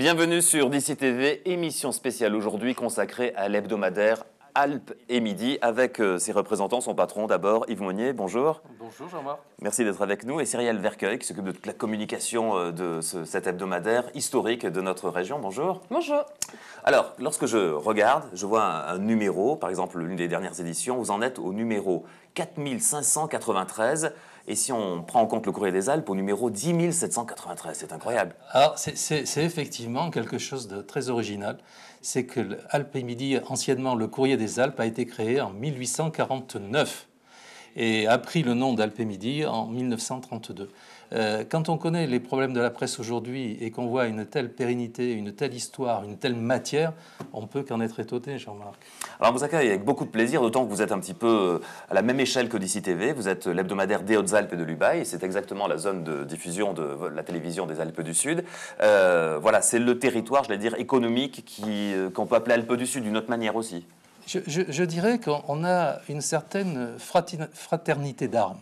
Bienvenue sur DC TV, émission spéciale aujourd'hui consacrée à l'hebdomadaire Alpes et Midi avec ses représentants, son patron d'abord, Yves Monnier, bonjour. Bonjour Jean-Marc. Merci d'être avec nous et Cyrielle Vercueil qui s'occupe de toute la communication de cet hebdomadaire historique de notre région, bonjour. Bonjour. Alors, lorsque je regarde, je vois un numéro, par exemple l'une des dernières éditions, vous en êtes au numéro 4593 et si on prend en compte le Courrier des Alpes, au numéro 10 793, c'est incroyable. Alors, c'est effectivement quelque chose de très original. C'est que Alpes et Midi, anciennement le Courrier des Alpes, a été créé en 1849 et a pris le nom d'Alpes et Midi en 1932. Quand on connaît les problèmes de la presse aujourd'hui et qu'on voit une telle pérennité, une telle histoire, une telle matière, on peut qu'en être étonné, Jean-Marc. Alors, on vous accueille avec beaucoup de plaisir, d'autant que vous êtes un petit peu à la même échelle que DC TV. Vous êtes l'hebdomadaire des Hautes-Alpes et de l'Ubaye. C'est exactement la zone de diffusion de la télévision des Alpes du Sud. Voilà, c'est le territoire, je vais dire, économique qu'on peut appeler Alpes du Sud d'une autre manière aussi. Je dirais qu'on a une certaine fraternité d'armes.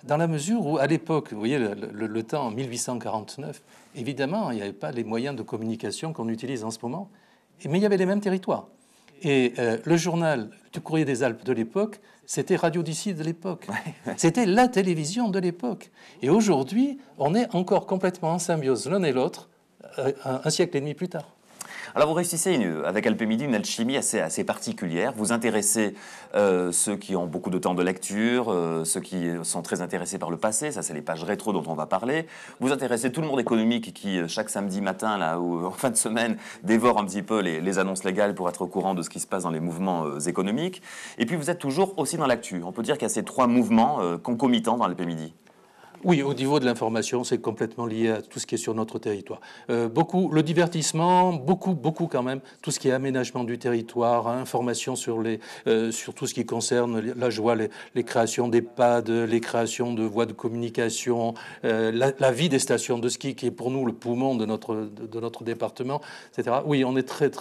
Dans la mesure où, à l'époque, vous voyez, le temps en 1849, évidemment, il n'y avait pas les moyens de communication qu'on utilise en ce moment, mais il y avait les mêmes territoires. Et le journal du Courrier des Alpes de l'époque, c'était Radio DC de l'époque. C'était la télévision de l'époque. Et aujourd'hui, on est encore complètement en symbiose l'un et l'autre, un siècle et demi plus tard. Alors vous réussissez avec Alpes et Midi une alchimie assez particulière. Vous intéressez ceux qui ont beaucoup de temps de lecture, ceux qui sont très intéressés par le passé, ça c'est les pages rétro dont on va parler. Vous intéressez tout le monde économique qui chaque samedi matin là, ou en fin de semaine dévore un petit peu les annonces légales pour être au courant de ce qui se passe dans les mouvements économiques. Et puis vous êtes toujours aussi dans l'actu. On peut dire qu'il y a ces trois mouvements concomitants dans Alpes et Midi. Oui, au niveau de l'information, c'est complètement lié à tout ce qui est sur notre territoire. Beaucoup, le divertissement, beaucoup quand même, tout ce qui est aménagement du territoire, information sur tout ce qui concerne, là je vois les créations d'EHPAD, les créations de voies de communication, la vie des stations de ski qui est pour nous le poumon de notre département, etc. Oui, on est très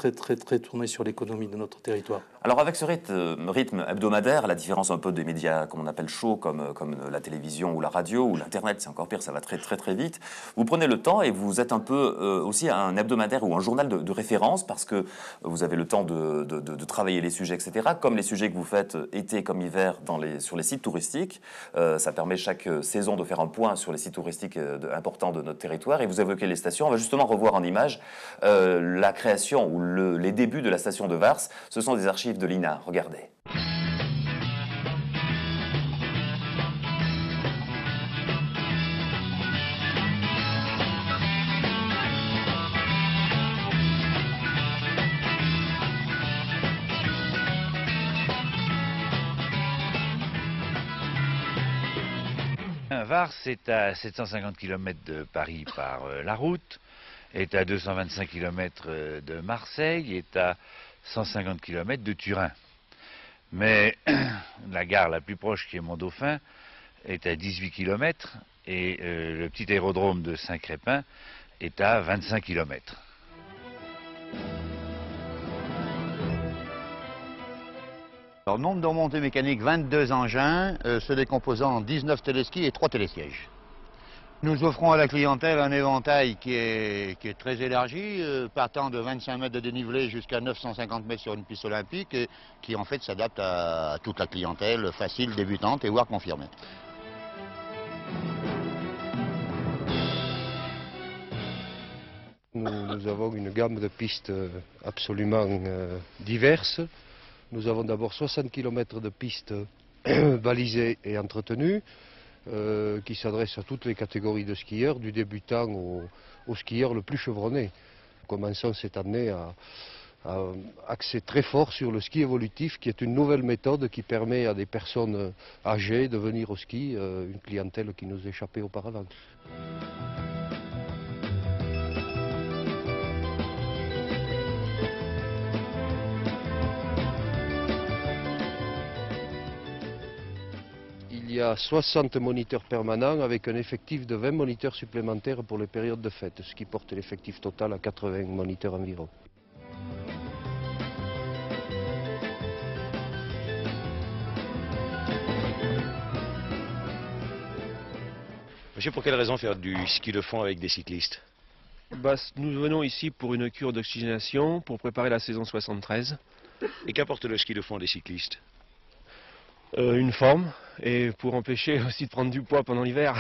tourné sur l'économie de notre territoire. Alors avec ce rythme hebdomadaire, à la différence un peu des médias comme on appelle chauds, comme la télévision ou la radio ou l'Internet, c'est encore pire, ça va très vite, vous prenez le temps et vous êtes un peu aussi un hebdomadaire ou un journal de référence parce que vous avez le temps de travailler les sujets, etc. Comme les sujets que vous faites été comme hiver sur les sites touristiques. Ça permet chaque saison de faire un point sur les sites touristiques importants de notre territoire. Et vous évoquez les stations. On va justement revoir en image la création ou les débuts de la station de Vars. Ce sont des archives de l'INA. Regardez. Vars est à 750 km de Paris par la route, est à 225 km de Marseille, est à 150 km de Turin. Mais la gare la plus proche, qui est Mont-Dauphin, est à 18 km et le petit aérodrome de Saint-Crépin est à 25 km. Alors, nombre de remontées mécaniques, 22 engins, se décomposant en 19 téléskis et 3 télésièges. Nous offrons à la clientèle un éventail qui est très élargi, partant de 25 mètres de dénivelé jusqu'à 950 mètres sur une piste olympique, et qui en fait s'adapte à toute la clientèle facile, débutante et voire confirmée. Nous avons une gamme de pistes absolument diverses. Nous avons d'abord 60 km de pistes balisées et entretenues qui s'adressent à toutes les catégories de skieurs, du débutant au skieur le plus chevronné. Nous commençons cette année à axer très fort sur le ski évolutif, qui est une nouvelle méthode qui permet à des personnes âgées de venir au ski, une clientèle qui nous échappait auparavant. Il y a 60 moniteurs permanents avec un effectif de 20 moniteurs supplémentaires pour les périodes de fête, ce qui porte l'effectif total à 80 moniteurs environ. Monsieur, pour quelle raison faire du ski de fond avec des cyclistes? Nous venons ici pour une cure d'oxygénation pour préparer la saison 73. Et qu'apporte le ski de fond des cyclistes? Une forme, et pour empêcher aussi de prendre du poids pendant l'hiver.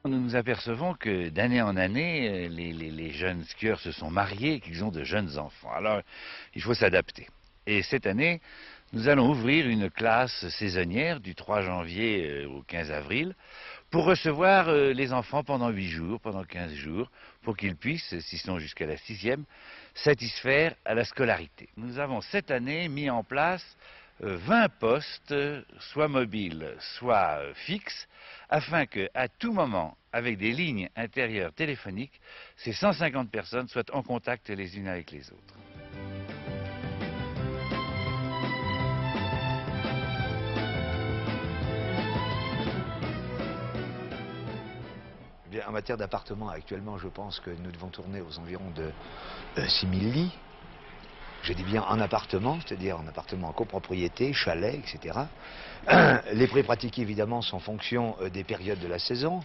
Nous nous apercevons que d'année en année, les jeunes skieurs se sont mariés et qu'ils ont de jeunes enfants. Alors, il faut s'adapter. Et cette année, nous allons ouvrir une classe saisonnière du 3 janvier au 15 avril pour recevoir les enfants pendant 8 jours, pendant 15 jours, pour qu'ils puissent, s'ils sont jusqu'à la 6e, satisfaire à la scolarité. Nous avons cette année mis en place 20 postes, soit mobiles, soit fixes, afin qu'à tout moment, avec des lignes intérieures téléphoniques, ces 150 personnes soient en contact les unes avec les autres. Bien, en matière d'appartements, actuellement, je pense que nous devons tourner aux environs de 6000 lits. Je dis bien en appartement, c'est-à-dire en appartement en copropriété, chalet, etc. Les prix pratiqués, évidemment, sont en fonction des périodes de la saison.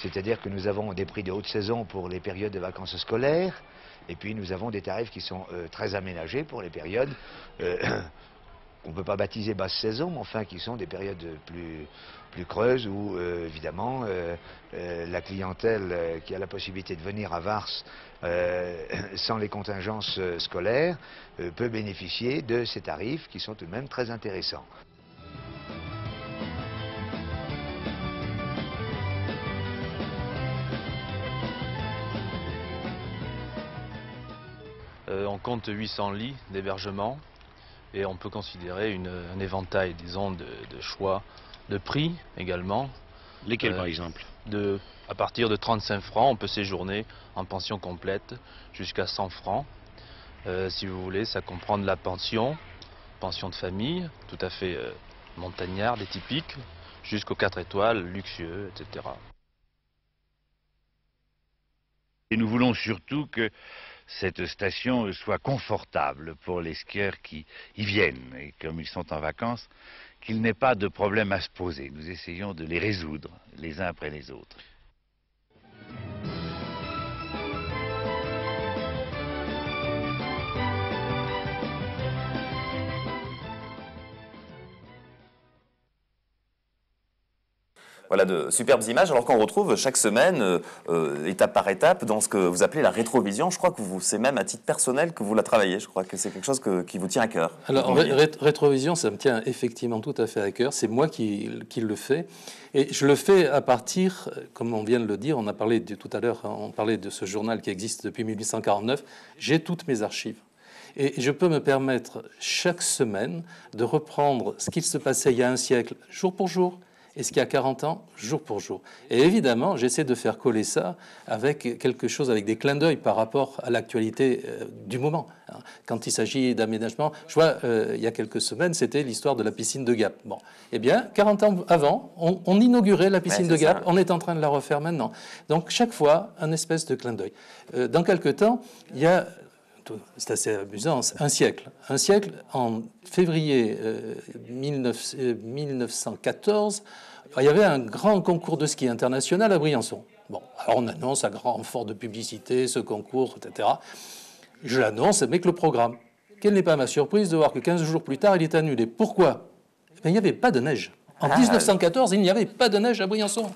C'est-à-dire que nous avons des prix de haute saison pour les périodes de vacances scolaires. Et puis nous avons des tarifs qui sont très aménagés pour les périodes qu'on ne peut pas baptiser basse saison, mais enfin qui sont des périodes plus creuses où évidemment la clientèle qui a la possibilité de venir à Vars sans les contingences scolaires peut bénéficier de ces tarifs qui sont tout de même très intéressants. On compte 800 lits d'hébergement et on peut considérer un éventail, disons, de choix de prix également. Lesquels par exemple? À partir de 35 francs, on peut séjourner en pension complète jusqu'à 100 francs. Si vous voulez, ça comprend de la pension de famille, tout à fait montagnarde et typique, jusqu'aux 4 étoiles, luxueux, etc. Et nous voulons surtout que cette station soit confortable pour les skieurs qui y viennent. Et comme ils sont en vacances, qu'il n'ait pas de problème à se poser. Nous essayons de les résoudre les uns après les autres. Voilà de superbes images, alors qu'on retrouve chaque semaine, étape par étape, dans ce que vous appelez la rétrovision. Je crois que c'est même à titre personnel que vous la travaillez. Je crois que c'est quelque chose qui vous tient à cœur. Alors, rétrovision, ça me tient effectivement tout à fait à cœur. C'est moi qui le fais. Et je le fais à partir, comme on vient de le dire, on a parlé tout à l'heure, on parlait de ce journal qui existe depuis 1849. J'ai toutes mes archives. Et je peux me permettre chaque semaine de reprendre ce qu'il se passait il y a un siècle, jour pour jour, et ce qu'il y a 40 ans, jour pour jour. Et évidemment, j'essaie de faire coller ça avec quelque chose, avec des clins d'œil par rapport à l'actualité du moment. Quand il s'agit d'aménagement, je vois, il y a quelques semaines, c'était l'histoire de la piscine de Gap. Bon, eh bien, 40 ans avant, on inaugurait la piscine de Gap, on est en train de la refaire maintenant. Donc, chaque fois, un espèce de clin d'œil. Dans quelques temps, il y a... C'est assez amusant, un siècle, en février 1914, il y avait un grand concours de ski international à Briançon. Bon, alors on annonce à grand renfort de publicité ce concours, etc. Je l'annonce avec le programme. Quelle n'est pas ma surprise de voir que 15 jours plus tard, il est annulé. Pourquoi? Il n'y avait pas de neige. En 1914, il n'y avait pas de neige à Briançon.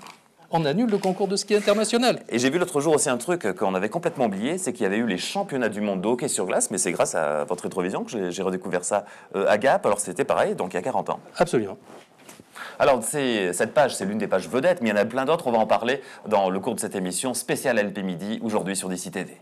On annule le concours de ski international. Et j'ai vu l'autre jour aussi un truc qu'on avait complètement oublié, c'est qu'il y avait eu les championnats du monde de hockey sur glace, mais c'est grâce à votre rétrovision que j'ai redécouvert ça à Gap. Alors c'était pareil, donc il y a 40 ans. Absolument. Alors cette page, c'est l'une des pages vedettes, mais il y en a plein d'autres. On va en parler dans le cours de cette émission spéciale LP Midi, aujourd'hui sur DC TV.